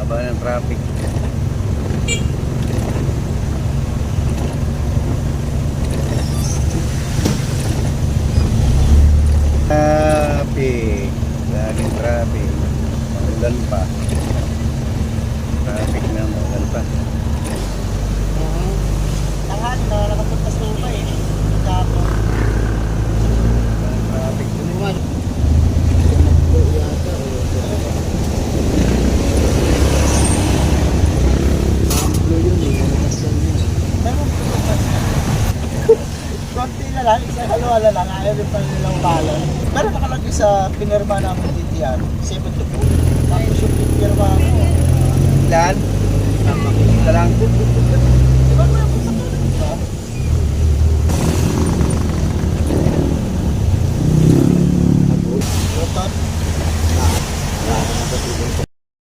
Haba ng traffic. Traffic. Laging traffic. Maulan pa. Traffic na maulan pa. Tanghali na nakapuntas na ba eh. Tapos, Traffic din. naman. Tumakbo yata o Pablo yun eh. Nakasan yun. Meron po ba? Konti na lang, isa halo-halo lang. Ayaw din pala nilang balon. Pero nakalagay sa pinirma namin dito yan. 7 to 4. Tapos yung pinirma mo. Ilan? Isa lang. Diba mo yung pusak na dito? Rotot. Wala na sa tulong ko.